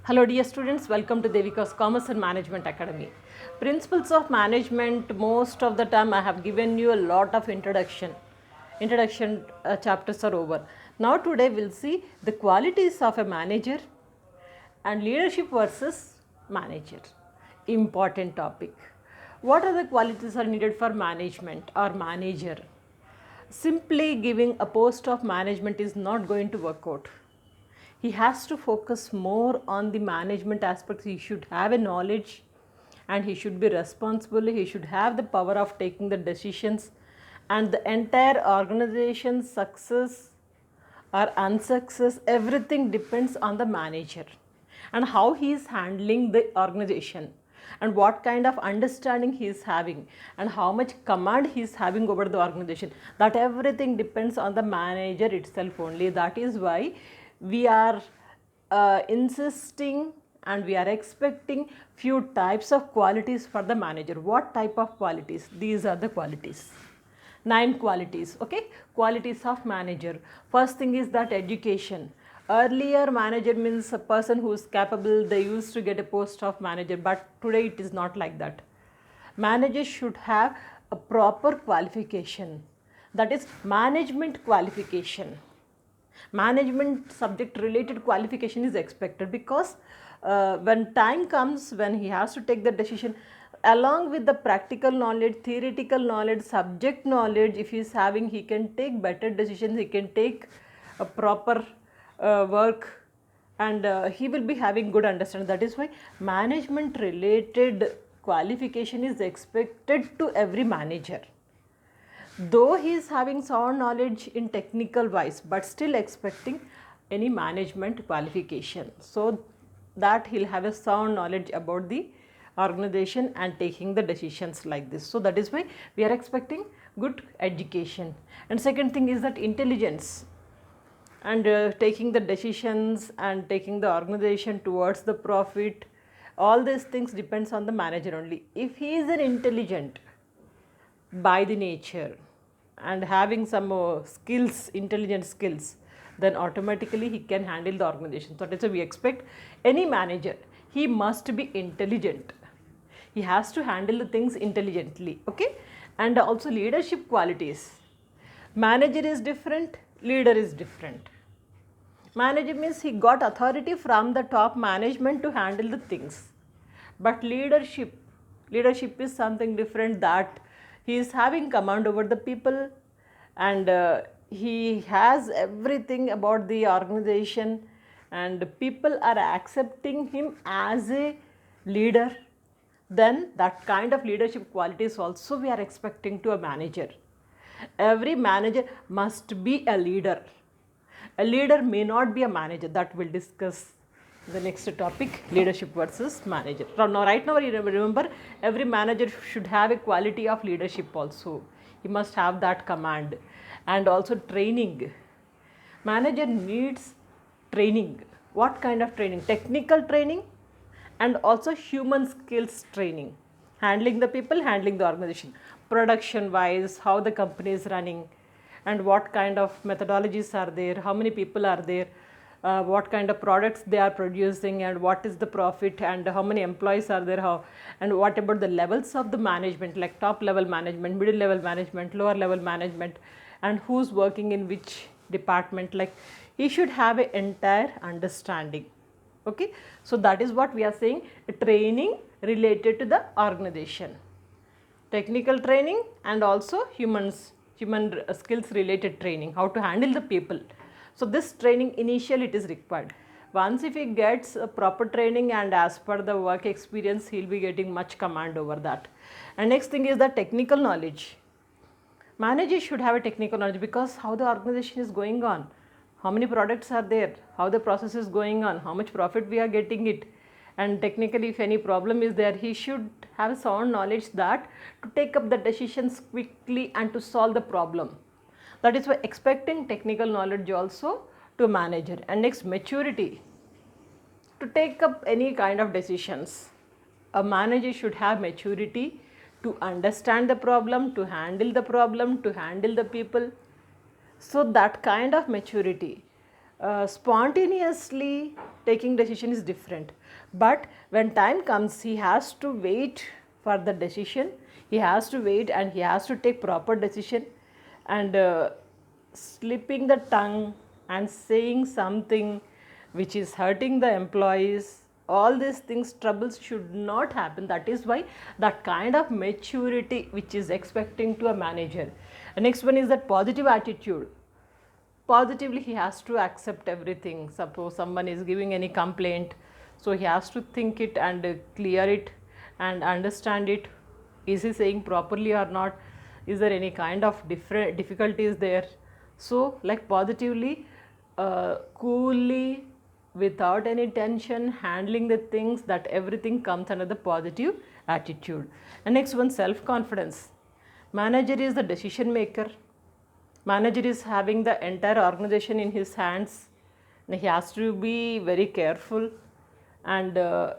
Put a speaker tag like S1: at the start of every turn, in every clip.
S1: Hello dear students, welcome to Devika's Commerce and Management Academy. Principles of management, most of the time I have given you a lot of introduction. Chapters are over. Now today we'll see the qualities of a manager and leadership versus manager. Important topic. What are the qualities are needed for management or manager? Simply giving a post of management is not going to work out. He has to focus more on the management aspects. He should have a knowledge and he should be responsible. He should have the power of taking the decisions, and the entire organization's success or unsuccess, everything depends on the manager and how he is handling the organization and what kind of understanding he is having and how much command he is having over the organization. That everything depends on the manager itself only. That is why we are insisting and we are expecting few types of qualities for the manager. What type of qualities? These are the qualities. 9 qualities. Okay, qualities of manager. First thing is that education. Earlier manager means a person who is capable. They used to get a post of manager, but today it is not like that. Managers should have a proper qualification, that is management qualification. Management subject related qualification is expected, because when time comes when he has to take the decision, along with the practical knowledge, theoretical knowledge, subject knowledge, if he is having, he can take better decisions, he can take a proper work, and he will be having good understanding. That is why management related qualification is expected to every manager. Though he is having sound knowledge in technical wise, but still expecting any management qualification, so that he'll have a sound knowledge about the organization and taking the decisions like this. So that is why we are expecting good education. And second thing is that intelligence and taking the decisions and taking the organization towards the profit. All these things depends on the manager only. If he is an intelligent by the nature and having some skills, intelligent skills, then automatically he can handle the organization. So that's why we expect any manager, he must be intelligent. He has to handle the things intelligently. Okay, and also leadership qualities. Manager is different, leader is different. Manager means he got authority from the top management to handle the things, but leadership is something different, that he is having command over the people, and he has everything about the organization, and people are accepting him as a leader. Then that kind of leadership qualities also we are expecting to a manager. Every manager must be a leader. A leader may not be a manager. That we'll discuss the next topic, leadership versus manager. Now right now remember, every manager should have a quality of leadership also. He must have that command, and also training. Manager needs training. What kind of training? Technical training and also human skills training. Handling the people, handling the organization. Production wise, how the company is running and what kind of methodologies are there, how many people are there, what kind of products they are producing, and what is the profit, and how many employees are there, and what about the levels of the management, like top level management, middle level management, lower level management, and who's working in which department. Like, he should have an entire understanding. Okay, so that is what we are saying, training related to the organization, technical training and also human skills related training, how to handle the people. So this training initially it is required. Once if he gets a proper training and as per the work experience, he will be getting much command over that. And next thing is the technical knowledge. Managers should have a technical knowledge, because how the organization is going on, how many products are there, how the process is going on, how much profit we are getting it, and technically if any problem is there, he should have sound knowledge that to take up the decisions quickly and to solve the problem. That is why expecting technical knowledge also to manager. And next, maturity to take up any kind of decisions. A manager should have maturity to understand the problem, to handle the problem, to handle the people. So that kind of maturity. spontaneously taking decision is different, but when time comes he has to wait for the decision, he has to wait and he has to take proper decision, and slipping the tongue and saying something which is hurting the employees, all these things, troubles should not happen. That is why that kind of maturity which is expecting to a manager. The next one is that positive attitude. Positively he has to accept everything. Suppose someone is giving any complaint, so he has to think it and clear it and understand it. Is he saying properly or not? Is there any kind of different difficulties there? So like positively, coolly, without any tension, handling the things, that everything comes under the positive attitude. And next one, self-confidence. Manager is the decision maker. Manager is having the entire organization in his hands. And he has to be very careful, and the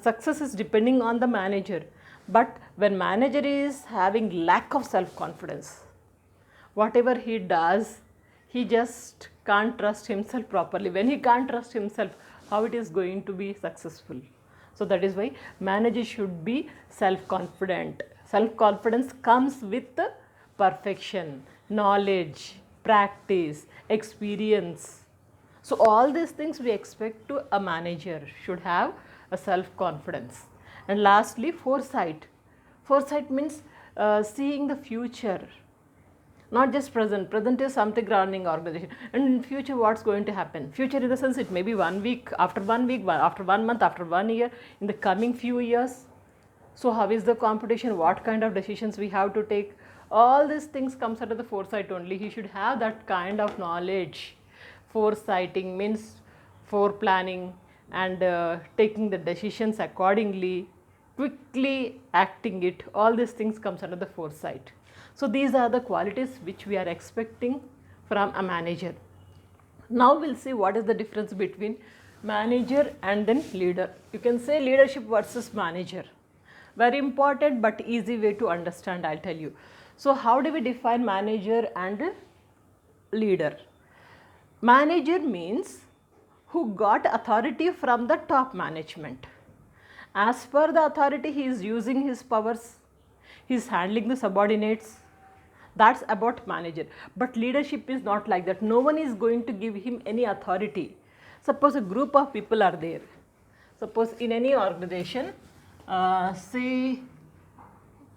S1: success is depending on the manager. But when manager is having lack of self-confidence, whatever he does, he just can't trust himself properly. When he can't trust himself, how it is going to be successful? So that is why manager should be self-confident. Self-confidence comes with perfection, knowledge, practice, experience. So all these things we expect to a manager should have a self-confidence. And lastly, foresight. Foresight means seeing the future, not just present. Present is something running organization, and in future what's going to happen. Future in the sense it may be 1 week, after 1 week, after 1 month, after 1 year, in the coming few years. So how is the competition, what kind of decisions we have to take, all these things comes under the foresight only. He should have that kind of knowledge. Foresighting means planning and taking the decisions accordingly, quickly acting it, all these things comes under the foresight. So these are the qualities which we are expecting from a manager. Now we'll see what is the difference between manager and then leader. You can say leadership versus manager. Very important but easy way to understand, I'll tell you. So how do we define manager and leader? Manager means who got authority from the top management. As per the authority, he is using his powers, he is handling the subordinates. That's about manager. But leadership is not like that. No one is going to give him any authority. Suppose a group of people are there. Suppose in any organization, say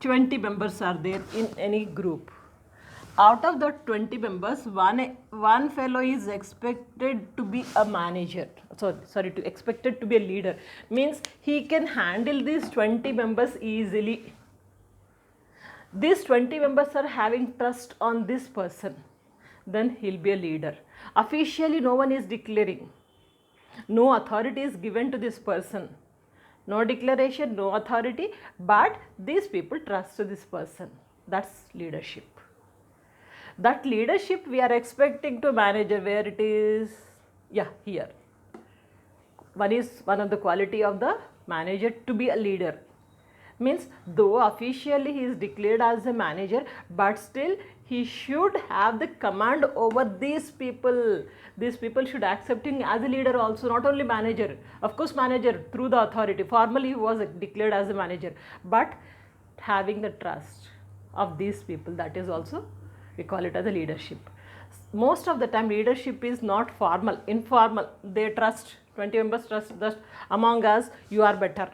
S1: 20 members are there in any group. Out of the 20 members, one fellow is expected to be a manager. Expected to be a leader. Means he can handle these 20 members easily. These 20 members are having trust on this person. Then he'll be a leader. Officially, no one is declaring. No authority is given to this person. No declaration, no authority, but these people trust this person. That's leadership. That leadership we are expecting to manager. Where it is? Yeah, here. One of the quality of the manager to be a leader. Means though officially he is declared as a manager, but still he should have the command over these people. These people should accept him as a leader also, not only manager. Of course manager through the authority. Formally he was declared as a manager, but having the trust of these people, that is also, we call it as a leadership. Most of the time leadership is not formal, informal. They trust, 20 members trust among us, you are better.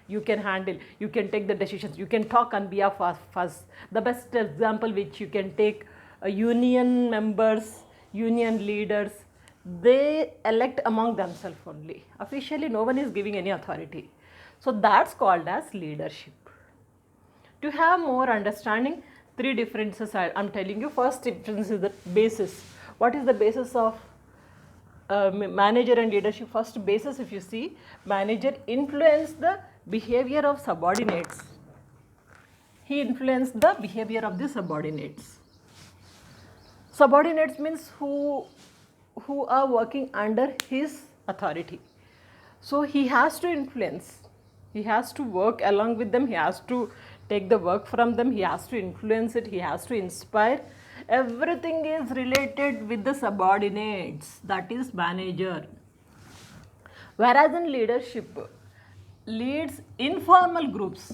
S1: You can handle, you can take the decisions, you can talk on behalf of us. The best example which you can take, union members, union leaders, they elect among themselves only. Officially no one is giving any authority. So that's called as leadership. To have more understanding, 3 differences I am telling you. First difference is the basis. What is the basis of manager and leadership? First basis, if you see, manager influenced the behavior of subordinates. He influenced the behavior of the subordinates. Subordinates means who are working under his authority. So he has to influence. He has to work along with them. He has to take the work from them. He has to influence it. He has to inspire. Everything is related with the subordinates, that is manager. Whereas in leadership, leads informal groups.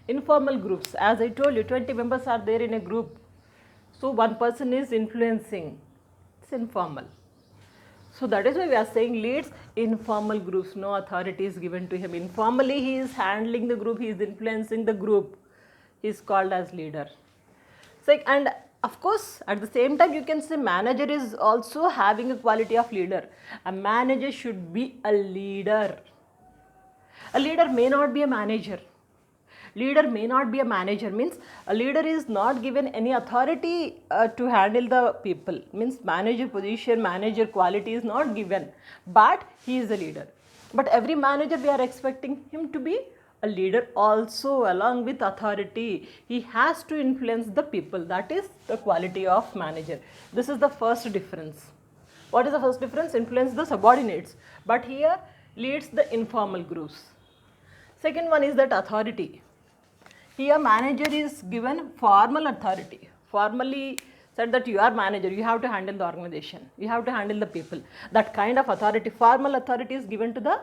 S1: Informal groups, as I told you, 20 members are there in a group. So one person is influencing. It's informal. So that is why we are saying leads informal groups. No authority is given to him. Informally he is handling the group, he is influencing the group. He is called as leader. So, and of course at the same time you can say manager is also having a quality of leader. A manager should be a leader. A leader may not be a manager. Leader may not be a manager, means a leader is not given any authority to handle the people, means manager position, manager quality is not given, but he is a leader. But every manager, we are expecting him to be a leader also, along with authority. He has to influence the people. That is the quality of manager. This is the first difference. What is the first difference? Influence the subordinates, but here leads the informal groups. Second one is that authority. Here manager is given formal authority. Formally said that you are manager, you have to handle the organization, you have to handle the people. That kind of authority, formal authority is given to the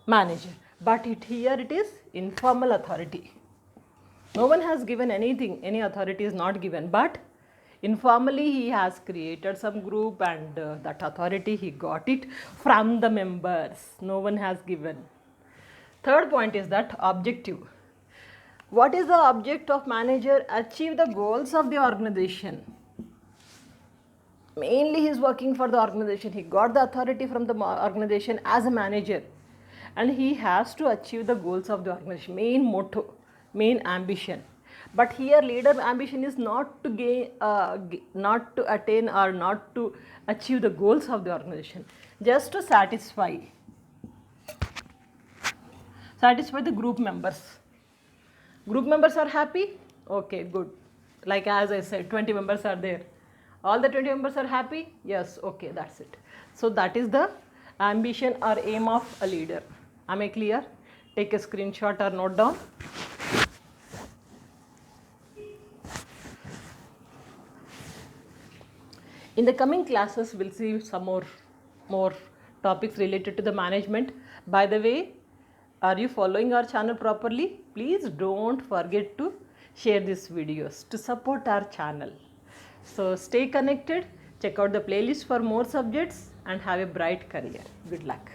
S1: manager. But here it is informal authority. No one has given anything, any authority is not given, but informally he has created some group, and that authority he got it from the members. No one has given. Third point is that objective. What is the object of manager? Achieve the goals of the organization. Mainly he is working for the organization. He got the authority from the organization as a manager, and he has to achieve the goals of the organization. Main motto, main ambition. But here leader ambition is not to gain, not to attain or not to achieve the goals of the organization, just to satisfy the group members. Group members are happy? Okay, good. Like as I said, 20 members are there. All the 20 members are happy? Yes, okay, that's it. So that is the ambition or aim of a leader. Am I clear? Take a screenshot or note down. In the coming classes, we'll see some more topics related to the management. By the way, are you following our channel properly? Please don't forget to share these videos to support our channel. So stay connected, check out the playlist for more subjects, and have a bright career. Good luck.